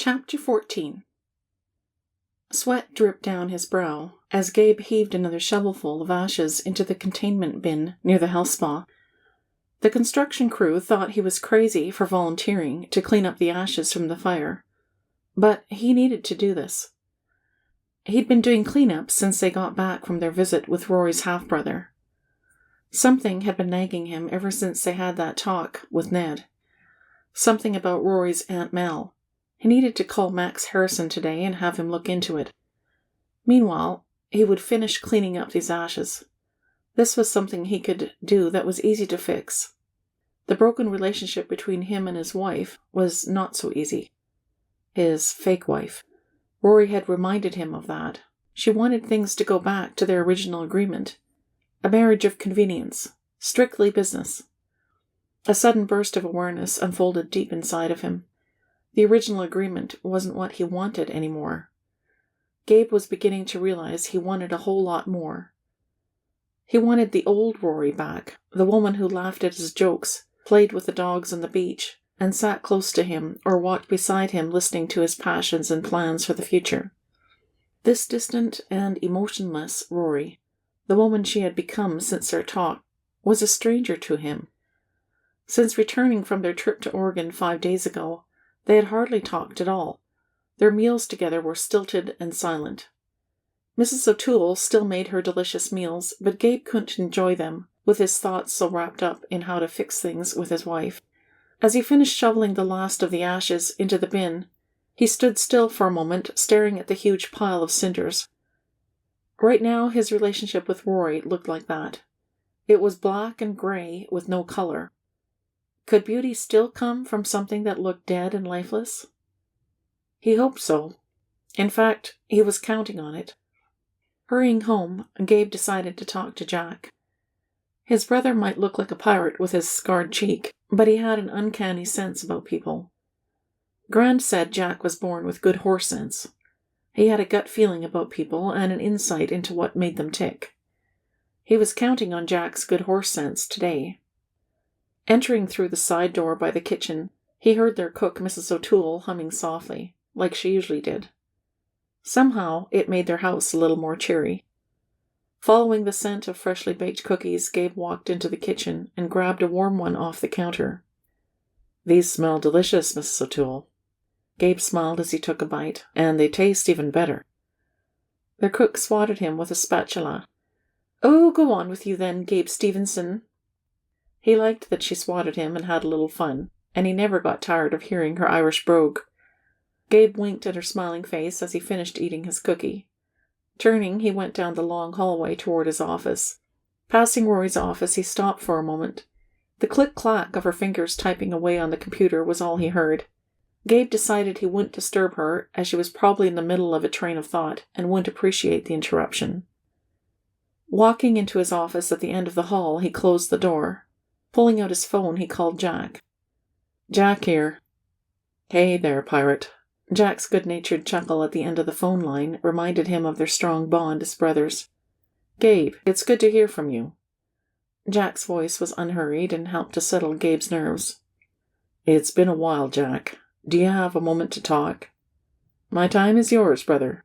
Chapter 14. Sweat dripped down his brow as Gabe heaved another shovelful of ashes into the containment bin near the health spa. The construction crew thought he was crazy for volunteering to clean up the ashes from the fire, but he needed to do this. He'd been doing cleanup since they got back from their visit with Rory's half-brother. Something had been nagging him ever since they had that talk with Ned. Something about Rory's Aunt Mel. He needed to call Max Harrison today and have him look into it. Meanwhile, he would finish cleaning up these ashes. This was something he could do that was easy to fix. The broken relationship between him and his wife was not so easy. His fake wife. Rory had reminded him of that. She wanted things to go back to their original agreement. A marriage of convenience. Strictly business. A sudden burst of awareness unfolded deep inside of him. The original agreement wasn't what he wanted anymore. Gabe was beginning to realize he wanted a whole lot more. He wanted the old Rory back, the woman who laughed at his jokes, played with the dogs on the beach, and sat close to him or walked beside him listening to his passions and plans for the future. This distant and emotionless Rory, the woman she had become since their talk, was a stranger to him. Since returning from their trip to Oregon 5 days ago, they had hardly talked at all. Their meals together were stilted and silent. Mrs. O'Toole still made her delicious meals, but Gabe couldn't enjoy them, with his thoughts so wrapped up in how to fix things with his wife. As he finished shoveling the last of the ashes into the bin, he stood still for a moment, staring at the huge pile of cinders. Right now, his relationship with Rory looked like that. It was black and gray with no color. Could beauty still come from something that looked dead and lifeless? He hoped so. In fact, he was counting on it. Hurrying home, Gabe decided to talk to Jack. His brother might look like a pirate with his scarred cheek, but he had an uncanny sense about people. Grand said Jack was born with good horse sense. He had a gut feeling about people and an insight into what made them tick. He was counting on Jack's good horse sense today. Entering through the side door by the kitchen, he heard their cook, Mrs. O'Toole, humming softly, like she usually did. Somehow, it made their house a little more cheery. Following the scent of freshly baked cookies, Gabe walked into the kitchen and grabbed a warm one off the counter. "These smell delicious, Mrs. O'Toole." Gabe smiled as he took a bite, "and they taste even better." Their cook swatted him with a spatula. "Oh, go on with you then, Gabe Stevenson." He liked that she swatted him and had a little fun, and he never got tired of hearing her Irish brogue. Gabe winked at her smiling face as he finished eating his cookie. Turning, he went down the long hallway toward his office. Passing Rory's office, he stopped for a moment. The click-clack of her fingers typing away on the computer was all he heard. Gabe decided he wouldn't disturb her, as she was probably in the middle of a train of thought and wouldn't appreciate the interruption. Walking into his office at the end of the hall, he closed the door. Pulling out his phone, he called Jack. "Jack here." "Hey there, pirate." Jack's good-natured chuckle at the end of the phone line reminded him of their strong bond as brothers. "Gabe, it's good to hear from you." Jack's voice was unhurried and helped to settle Gabe's nerves. "It's been a while, Jack. Do you have a moment to talk?" "My time is yours, brother."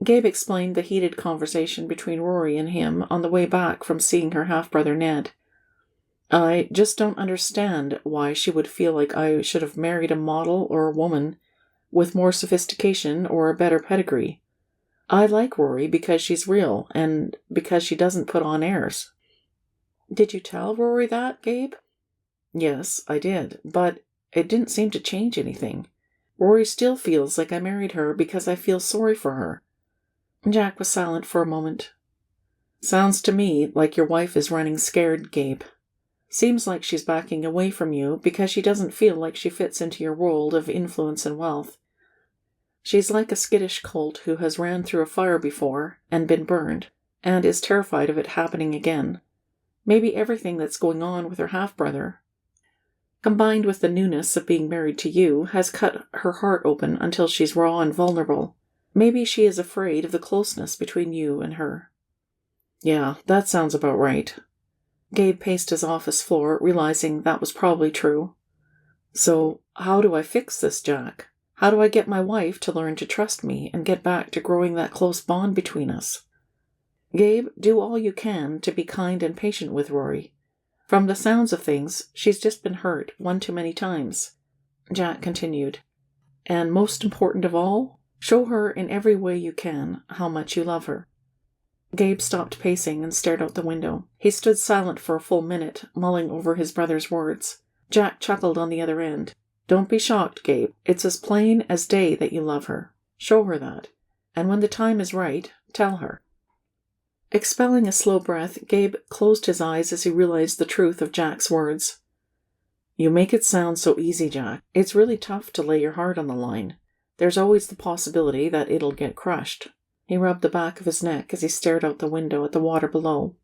Gabe explained the heated conversation between Rory and him on the way back from seeing her half-brother Ned. "I just don't understand why she would feel like I should have married a model or a woman with more sophistication or a better pedigree. I like Rory because she's real and because she doesn't put on airs." "Did you tell Rory that, Gabe?" "Yes, I did, but it didn't seem to change anything. Rory still feels like I married her because I feel sorry for her." Jack was silent for a moment. "Sounds to me like your wife is running scared, Gabe. Seems like she's backing away from you because she doesn't feel like she fits into your world of influence and wealth. She's like a skittish colt who has ran through a fire before and been burned, and is terrified of it happening again. Maybe everything that's going on with her half-brother, combined with the newness of being married to you, has cut her heart open until she's raw and vulnerable. Maybe she is afraid of the closeness between you and her." "Yeah, that sounds about right." Gabe paced his office floor, realizing that was probably true. "So, how do I fix this, Jack? How do I get my wife to learn to trust me and get back to growing that close bond between us? Gabe, do all you can to be kind and patient with Rory. From the sounds of things, she's just been hurt one too many times. Jack continued. And most important of all, show her in every way you can how much you love her. Gabe stopped pacing and stared out the window. He stood silent for a full minute, mulling over his brother's words. Jack chuckled on the other end. Don't be shocked, Gabe. It's as plain as day that you love her. Show her that. And when the time is right, tell her. Expelling a slow breath, Gabe closed his eyes as he realized the truth of Jack's words. You make it sound so easy, Jack. It's really tough to lay your heart on the line. There's always the possibility that it'll get crushed. He rubbed the back of his neck as he stared out the window at the water below.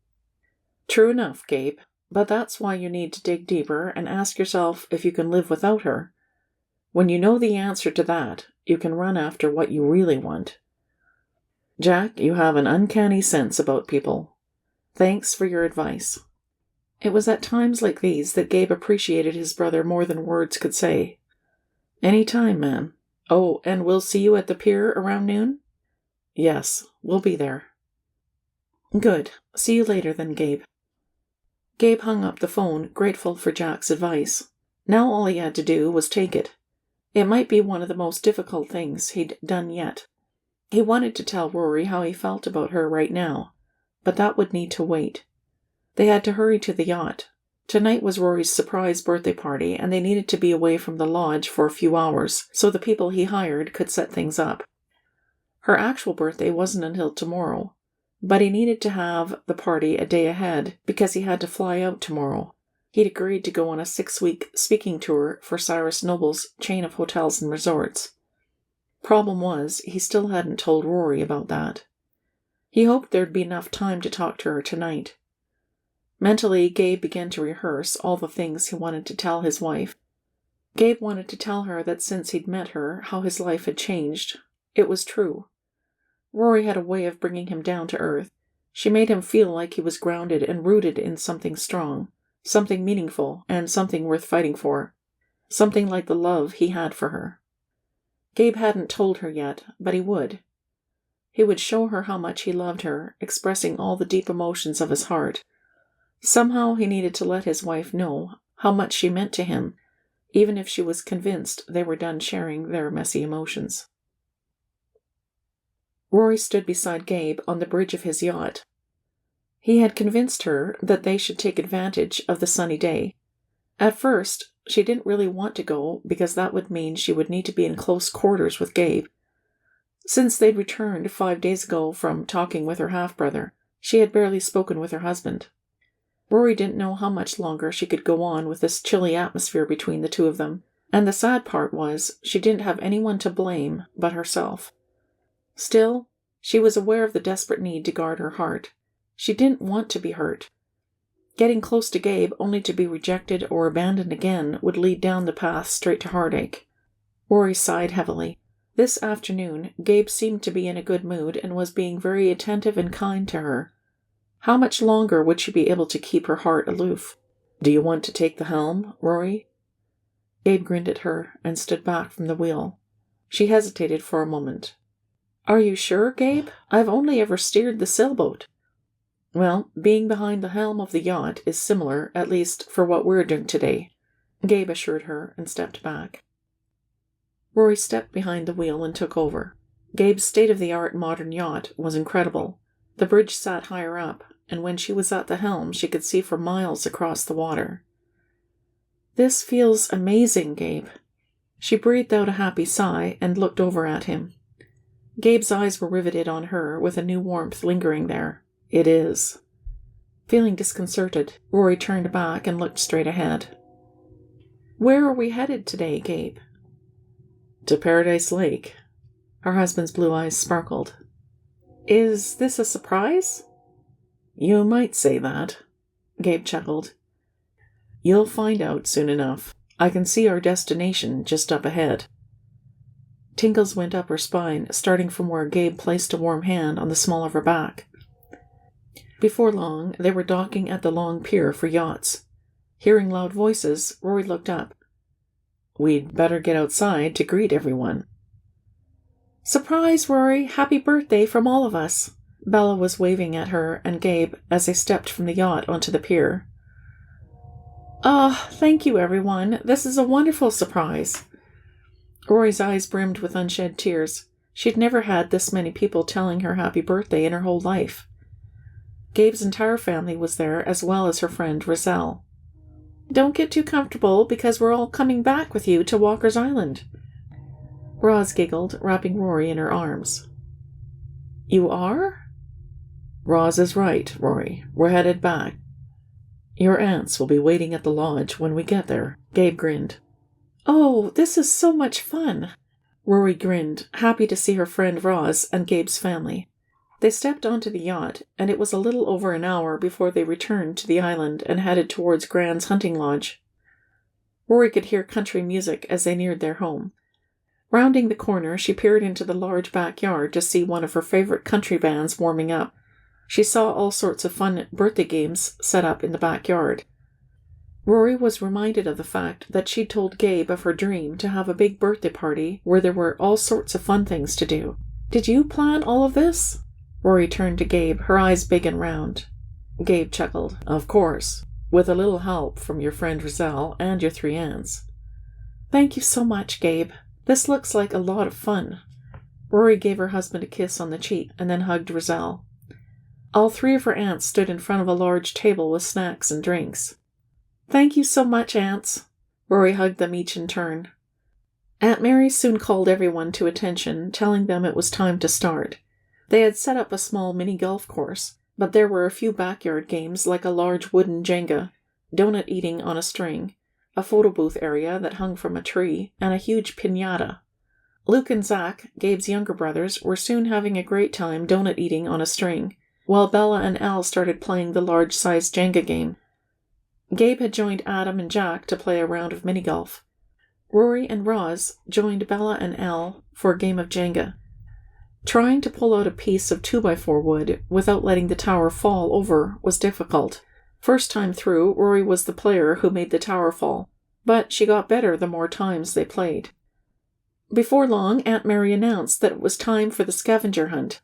True enough, Gabe. But that's why you need to dig deeper and ask yourself if you can live without her. When you know the answer to that, you can run after what you really want. Jack, you have an uncanny sense about people. Thanks for your advice. It was at times like these that Gabe appreciated his brother more than words could say. Any time, man. Oh, and we'll see you at the pier around noon? Yes, we'll be there. Good. See you later then, Gabe. Gabe hung up the phone, grateful for Jack's advice. Now all he had to do was take it. It might be one of the most difficult things he'd done yet. He wanted to tell Rory how he felt about her right now, but that would need to wait. They had to hurry to the yacht. Tonight was Rory's surprise birthday party, and they needed to be away from the lodge for a few hours so the people he hired could set things up. Her actual birthday wasn't until tomorrow, but he needed to have the party a day ahead because he had to fly out tomorrow. He'd agreed to go on a 6-week speaking tour for Cyrus Noble's chain of hotels and resorts. Problem was, he still hadn't told Rory about that. He hoped there'd be enough time to talk to her tonight. Mentally, Gabe began to rehearse all the things he wanted to tell his wife. Gabe wanted to tell her that since he'd met her, how his life had changed. It was true. Rory had a way of bringing him down to earth. She made him feel like he was grounded and rooted in something strong, something meaningful, and something worth fighting for. Something like the love he had for her. Gabe hadn't told her yet, but he would. He would show her how much he loved her, expressing all the deep emotions of his heart. Somehow he needed to let his wife know how much she meant to him, even if she was convinced they were done sharing their messy emotions. Rory stood beside Gabe on the bridge of his yacht. He had convinced her that they should take advantage of the sunny day. At first, she didn't really want to go because that would mean she would need to be in close quarters with Gabe. Since they'd returned 5 days ago from talking with her half-brother, she had barely spoken with her husband. Rory didn't know how much longer she could go on with this chilly atmosphere between the two of them, and the sad part was she didn't have anyone to blame but herself. Still, she was aware of the desperate need to guard her heart. She didn't want to be hurt. Getting close to Gabe only to be rejected or abandoned again would lead down the path straight to heartache. Rory sighed heavily. This afternoon, Gabe seemed to be in a good mood and was being very attentive and kind to her. How much longer would she be able to keep her heart aloof? Do you want to take the helm, Rory? Gabe grinned at her and stood back from the wheel. She hesitated for a moment. Are you sure, Gabe? I've only ever steered the sailboat. Well, being behind the helm of the yacht is similar, at least for what we're doing today, Gabe assured her and stepped back. Rory stepped behind the wheel and took over. Gabe's state-of-the-art modern yacht was incredible. The bridge sat higher up, and when she was at the helm, she could see for miles across the water. This feels amazing, Gabe. She breathed out a happy sigh and looked over at him. Gabe's eyes were riveted on her, with a new warmth lingering there. It is. Feeling disconcerted, Rory turned back and looked straight ahead. Where are we headed today, Gabe? To Paradise Lake. Her husband's blue eyes sparkled. Is this a surprise? You might say that, Gabe chuckled. You'll find out soon enough. I can see our destination just up ahead. Tingles went up her spine, starting from where Gabe placed a warm hand on the small of her back. Before long, they were docking at the long pier for yachts. Hearing loud voices, Rory looked up. We'd better get outside to greet everyone." "Surprise, Rory! Happy birthday from all of us!" Bella was waving at her and Gabe as they stepped from the yacht onto the pier. "Oh, thank you, everyone. This is a wonderful surprise." Rory's eyes brimmed with unshed tears. She'd never had this many people telling her happy birthday in her whole life. Gabe's entire family was there, as well as her friend Roselle. "Don't get too comfortable, because we're all coming back with you to Walker's Island." Roz giggled, wrapping Rory in her arms. "You are?" "Roz is right, Rory. We're headed back. Your aunts will be waiting at the lodge when we get there." Gabe grinned. "Oh, this is so much fun." Rory grinned, happy to see her friend Roz and Gabe's family. They stepped onto the yacht, and it was a little over an hour before they returned to the island and headed towards Grant's hunting lodge. Rory could hear country music as they neared their home. Rounding the corner, she peered into the large backyard to see one of her favorite country bands warming up. She saw all sorts of fun birthday games set up in the backyard. Rory was reminded of the fact that she'd told Gabe of her dream to have a big birthday party where there were all sorts of fun things to do. "Did you plan all of this?" Rory turned to Gabe, her eyes big and round. Gabe chuckled. "Of course, with a little help from your friend Roselle and your 3 aunts." "Thank you so much, Gabe. This looks like a lot of fun." Rory gave her husband a kiss on the cheek and then hugged Roselle. All 3 of her aunts stood in front of a large table with snacks and drinks. "Thank you so much, aunts." Rory hugged them each in turn. Aunt Mary soon called everyone to attention, telling them it was time to start. They had set up a small mini golf course, but there were a few backyard games like a large wooden Jenga, donut eating on a string, a photo booth area that hung from a tree, and a huge piñata. Luke and Zach, Gabe's younger brothers, were soon having a great time donut eating on a string, while Bella and Al started playing the large-sized Jenga game. Gabe had joined Adam and Jack to play a round of mini-golf. Rory and Roz joined Bella and Al for a game of Jenga. Trying to pull out a piece of 2x4 wood without letting the tower fall over was difficult. First time through, Rory was the player who made the tower fall, but she got better the more times they played. Before long, Aunt Mary announced that it was time for the scavenger hunt.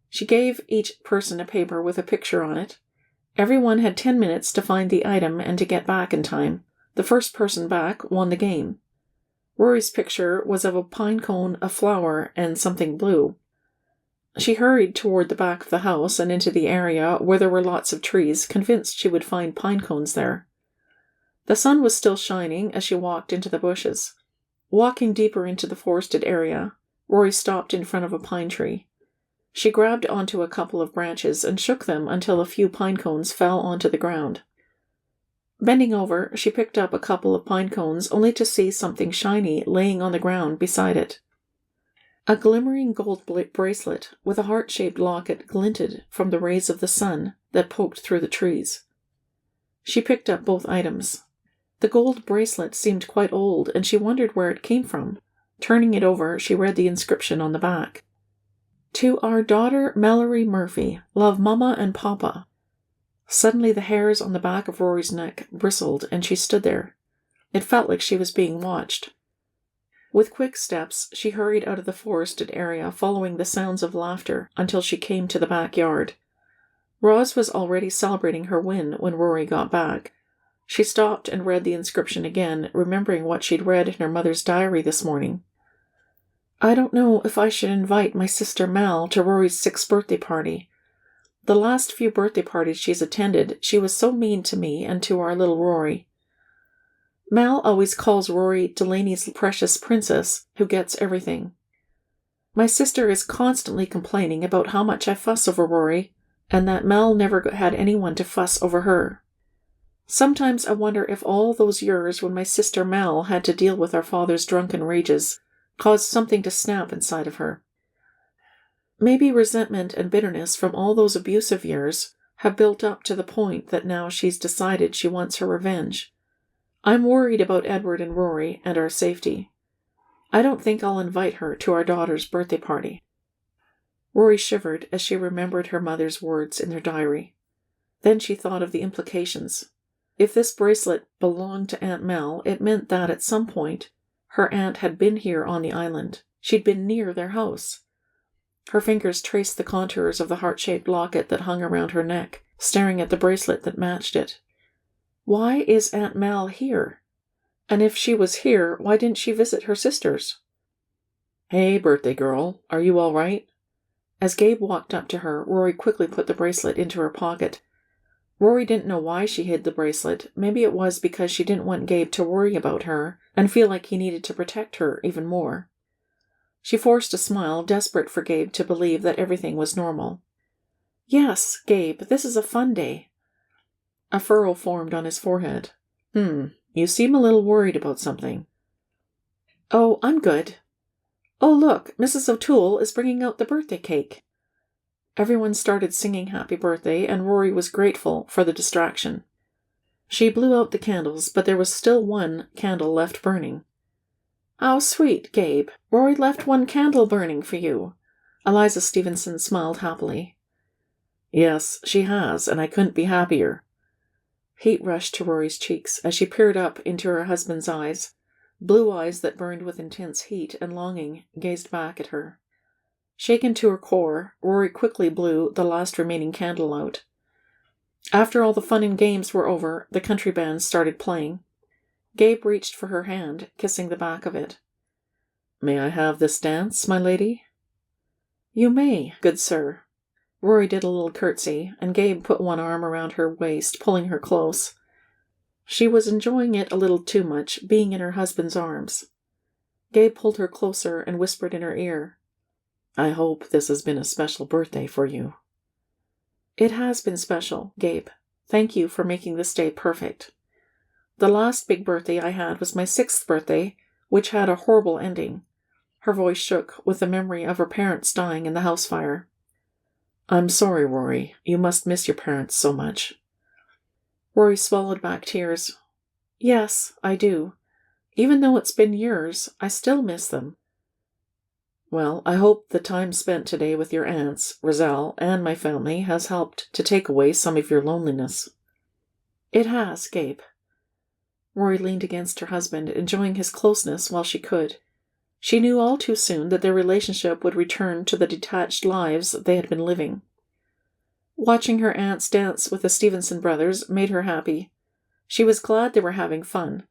She gave each person a paper with a picture on it. Everyone had 10 minutes to find the item and to get back in time. The first person back won the game. Rory's picture was of a pine cone, a flower, and something blue. She hurried toward the back of the house and into the area where there were lots of trees, convinced she would find pine cones there. The sun was still shining as she walked into the bushes. Walking deeper into the forested area, Rory stopped in front of a pine tree. She grabbed onto a couple of branches and shook them until a few pine cones fell onto the ground. Bending over, she picked up a couple of pine cones only to see something shiny laying on the ground beside it. A glimmering gold bracelet with a heart-shaped locket glinted from the rays of the sun that poked through the trees. She picked up both items. The gold bracelet seemed quite old, and she wondered where it came from. Turning it over, she read the inscription on the back. "To our daughter Mallory Murphy, love Mama and Papa." Suddenly the hairs on the back of Rory's neck bristled, and she stood there. It felt like she was being watched. With quick steps, she hurried out of the forested area, following the sounds of laughter, until she came to the backyard. Roz was already celebrating her win when Rory got back. She stopped and read the inscription again, remembering what she'd read in her mother's diary this morning. "I don't know if I should invite my sister Mal to Rory's 6th birthday party. The last few birthday parties she's attended, she was so mean to me and to our little Rory. Mal always calls Rory Delaney's precious princess, who gets everything. My sister is constantly complaining about how much I fuss over Rory, and that Mal never had anyone to fuss over her. Sometimes I wonder if all those years when my sister Mal had to deal with our father's drunken rages caused something to snap inside of her. Maybe resentment and bitterness from all those abusive years have built up to the point that now she's decided she wants her revenge. I'm worried about Edward and Rory and our safety. I don't think I'll invite her to our daughter's birthday party." Rory shivered as she remembered her mother's words in their diary. Then she thought of the implications. If this bracelet belonged to Aunt Mel, it meant that, at some point, Her aunt had been here on the island. She'd been near their house. Her fingers traced the contours of the heart-shaped locket that hung around her neck, staring at the bracelet that matched it. Why is Aunt Mal here? And if she was here, why didn't she visit her sisters? "Hey, birthday girl, are you all right?" As Gabe walked up to her, Rory quickly put the bracelet into her pocket. Rory didn't know why she hid the bracelet. Maybe it was because she didn't want Gabe to worry about her and feel like he needed to protect her even more. She forced a smile, desperate for Gabe to believe that everything was normal. "Yes, Gabe, this is a fun day." A furrow formed on his forehead. You seem a little worried about something." "Oh, I'm good. Oh, look, Mrs. O'Toole is bringing out the birthday cake." Everyone started singing happy birthday, and Rory was grateful for the distraction. She blew out the candles, but there was still one candle left burning. "How sweet, Gabe. Rory left one candle burning for you." Eliza Stevenson smiled happily. "Yes, she has, and I couldn't be happier." Heat rushed to Rory's cheeks as she peered up into her husband's eyes. Blue eyes that burned with intense heat and longing gazed back at her. Shaken to her core, Rory quickly blew the last remaining candle out. After all the fun and games were over, the country band started playing. Gabe reached for her hand, kissing the back of it. "May I have this dance, my lady?" "You may, good sir." Rory did a little curtsy, and Gabe put one arm around her waist, pulling her close. She was enjoying it a little too much, being in her husband's arms. Gabe pulled her closer and whispered in her ear, "I hope this has been a special birthday for you." "It has been special, Gabe. Thank you for making this day perfect. The last big birthday I had was my 6th birthday, which had a horrible ending." Her voice shook with the memory of her parents dying in the house fire. "I'm sorry, Rory. You must miss your parents so much." Rory swallowed back tears. "Yes, I do. Even though it's been years, I still miss them." "Well, I hope the time spent today with your aunts, Roselle, and my family has helped to take away some of your loneliness." "It has, Gabe." Rory leaned against her husband, enjoying his closeness while she could. She knew all too soon that their relationship would return to the detached lives they had been living. Watching her aunts dance with the Stevenson brothers made her happy. She was glad they were having fun.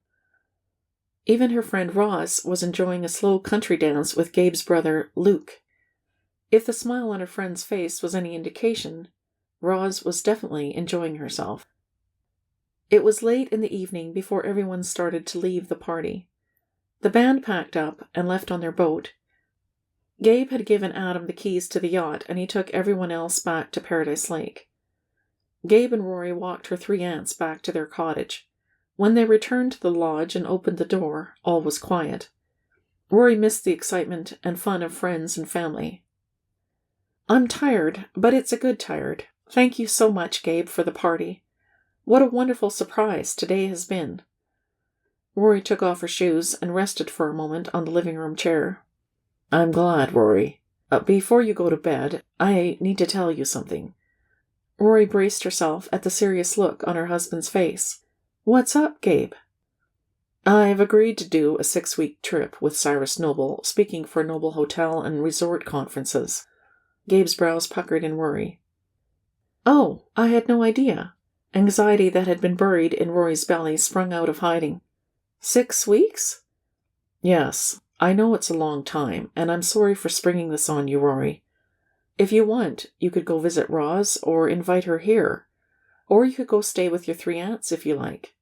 Even her friend Roz was enjoying a slow country dance with Gabe's brother, Luke. If the smile on her friend's face was any indication, Roz was definitely enjoying herself. It was late in the evening before everyone started to leave the party. The band packed up and left on their boat. Gabe had given Adam the keys to the yacht, and he took everyone else back to Paradise Lake. Gabe and Rory walked her 3 aunts back to their cottage. When they returned to the lodge and opened the door, all was quiet. Rory missed the excitement and fun of friends and family. "I'm tired, but it's a good tired. Thank you so much, Gabe, for the party. What a wonderful surprise today has been." Rory took off her shoes and rested for a moment on the living room chair. "I'm glad, Rory. Before you go to bed, I need to tell you something." Rory braced herself at the serious look on her husband's face. "What's up, Gabe?" "I've agreed to do a 6-week trip with Cyrus Noble, speaking for Noble Hotel and Resort conferences." Gabe's brows puckered in worry. "Oh, I had no idea." Anxiety that had been buried in Rory's belly sprung out of hiding. 6 weeks? "Yes, I know it's a long time, and I'm sorry for springing this on you, Rory. If you want, you could go visit Roz or invite her here. Or you could go stay with your 3 aunts if you like."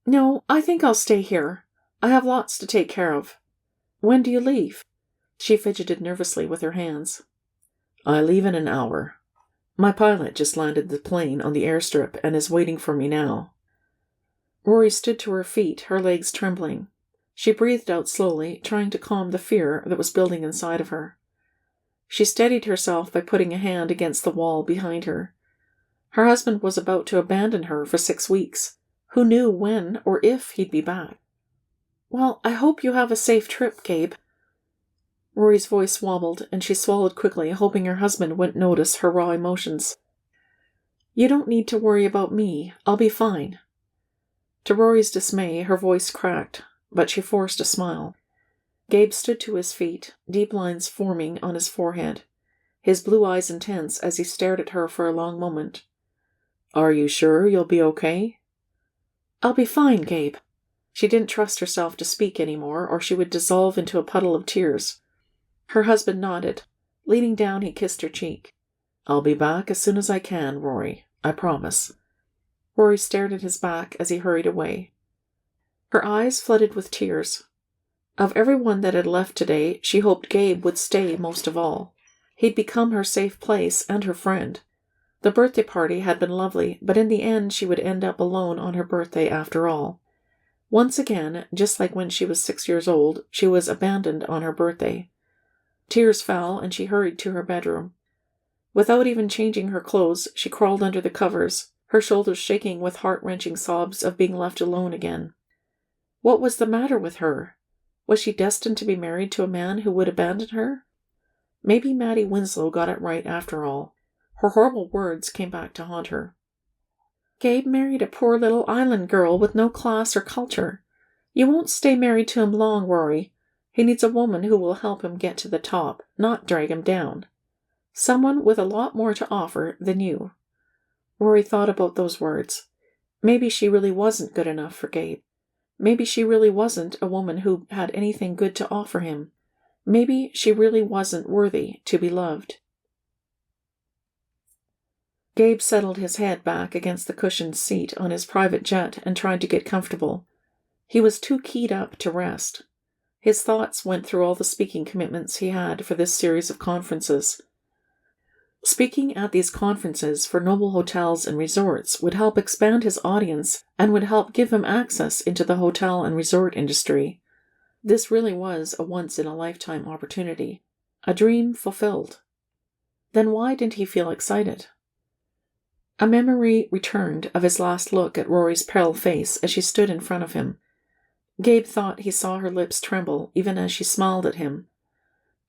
"No, I think I'll stay here. I have lots to take care of. When do you leave?" She fidgeted nervously with her hands. "I leave in an hour. My pilot just landed the plane on the airstrip and is waiting for me now." Rory stood to her feet, her legs trembling. She breathed out slowly, trying to calm the fear that was building inside of her. She steadied herself by putting a hand against the wall behind her. Her husband was about to abandon her for 6 weeks. Who knew when or if he'd be back? "Well, I hope you have a safe trip, Gabe." Rory's voice wobbled, and she swallowed quickly, hoping her husband wouldn't notice her raw emotions. "You don't need to worry about me. I'll be fine." To Rory's dismay, her voice cracked. but she forced a smile. Gabe stood to his feet, deep lines forming on his forehead, his blue eyes intense as he stared at her for a long moment. "Are you sure you'll be okay?" "I'll be fine, Gabe." She didn't trust herself to speak anymore, or she would dissolve into a puddle of tears. Her husband nodded. Leaning down, he kissed her cheek. "I'll be back as soon as I can, Rory. I promise." Rory stared at his back as he hurried away. Her eyes flooded with tears. Of everyone that had left today, she hoped Gabe would stay most of all. He'd become her safe place and her friend. The birthday party had been lovely, but in the end she would end up alone on her birthday after all. Once again, just like when she was 6 years old, she was abandoned on her birthday. Tears fell, and she hurried to her bedroom. Without even changing her clothes, she crawled under the covers, her shoulders shaking with heart-wrenching sobs of being left alone again. What was the matter with her? Was she destined to be married to a man who would abandon her? Maybe Maddie Winslow got it right after all. Her horrible words came back to haunt her. "Gabe married a poor little island girl with no class or culture. You won't stay married to him long, Rory. He needs a woman who will help him get to the top, not drag him down. Someone with a lot more to offer than you." Rory thought about those words. Maybe she really wasn't good enough for Gabe. Maybe she really wasn't a woman who had anything good to offer him. Maybe she really wasn't worthy to be loved. Gabe settled his head back against the cushioned seat on his private jet and tried to get comfortable. He was too keyed up to rest. His thoughts went through all the speaking commitments he had for this series of conferences. Speaking at these conferences for noble hotels and resorts would help expand his audience and would help give him access into the hotel and resort industry. This really was a once-in-a-lifetime opportunity, a dream fulfilled. Then why didn't he feel excited? A memory returned of his last look at Rory's pale face as she stood in front of him. Gabe thought he saw her lips tremble even as she smiled at him.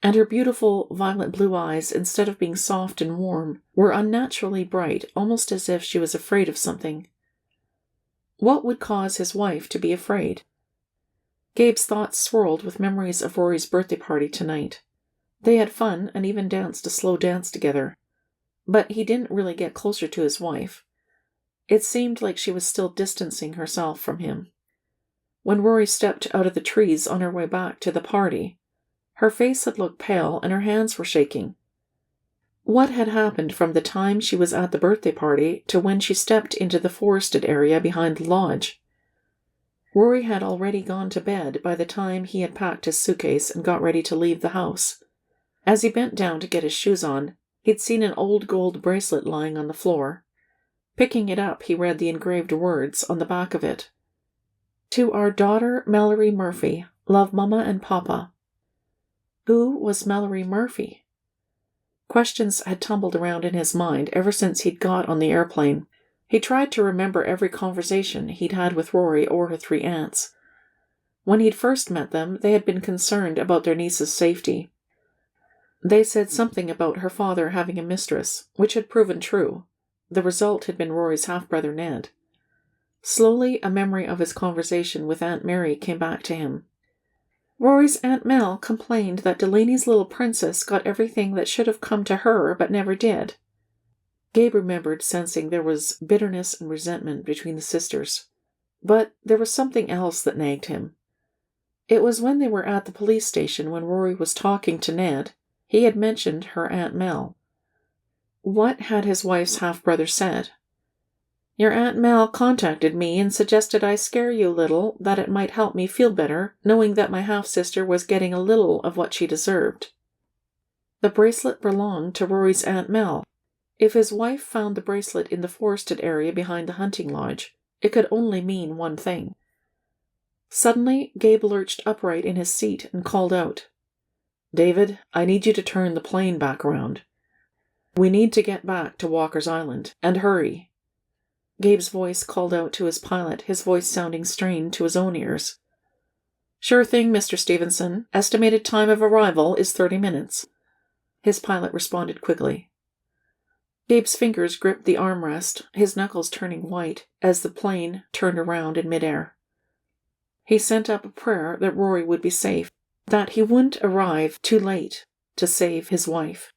And her beautiful violet blue eyes, instead of being soft and warm, were unnaturally bright, almost as if she was afraid of something. What would cause his wife to be afraid? Gabe's thoughts swirled with memories of Rory's birthday party tonight. They had fun and even danced a slow dance together. But he didn't really get closer to his wife. It seemed like she was still distancing herself from him. When Rory stepped out of the trees on her way back to the party, her face had looked pale and her hands were shaking. What had happened from the time she was at the birthday party to when she stepped into the forested area behind the lodge? Rory had already gone to bed by the time he had packed his suitcase and got ready to leave the house. As he bent down to get his shoes on, he'd seen an old gold bracelet lying on the floor. Picking it up, he read the engraved words on the back of it. "To our daughter, Mallory Murphy, love Mama and Papa." Who was Mallory Murphy? Questions had tumbled around in his mind ever since he'd got on the airplane. He tried to remember every conversation he'd had with Rory or her 3 aunts. When he'd first met them, they had been concerned about their niece's safety. They said something about her father having a mistress, which had proven true. The result had been Rory's half-brother Ned. Slowly, a memory of his conversation with Aunt Mary came back to him. Rory's Aunt Mel complained that Delaney's little princess got everything that should have come to her but never did. Gabe remembered sensing there was bitterness and resentment between the sisters. But there was something else that nagged him. It was when they were at the police station when Rory was talking to Ned. He had mentioned her Aunt Mel. What had his wife's half-brother said? "Your Aunt Mel contacted me and suggested I scare you a little, that it might help me feel better, knowing that my half-sister was getting a little of what she deserved." The bracelet belonged to Rory's Aunt Mel. If his wife found the bracelet in the forested area behind the hunting lodge, it could only mean one thing. Suddenly, Gabe lurched upright in his seat and called out, "David, I need you to turn the plane back around. We need to get back to Walker's Island, and hurry." Gabe's voice called out to his pilot, his voice sounding strained to his own ears. "Sure thing, Mr. Stevenson. Estimated time of arrival is 30 minutes. His pilot responded quickly. Gabe's fingers gripped the armrest, his knuckles turning white as the plane turned around in midair. He sent up a prayer that Rory would be safe, that he wouldn't arrive too late to save his wife.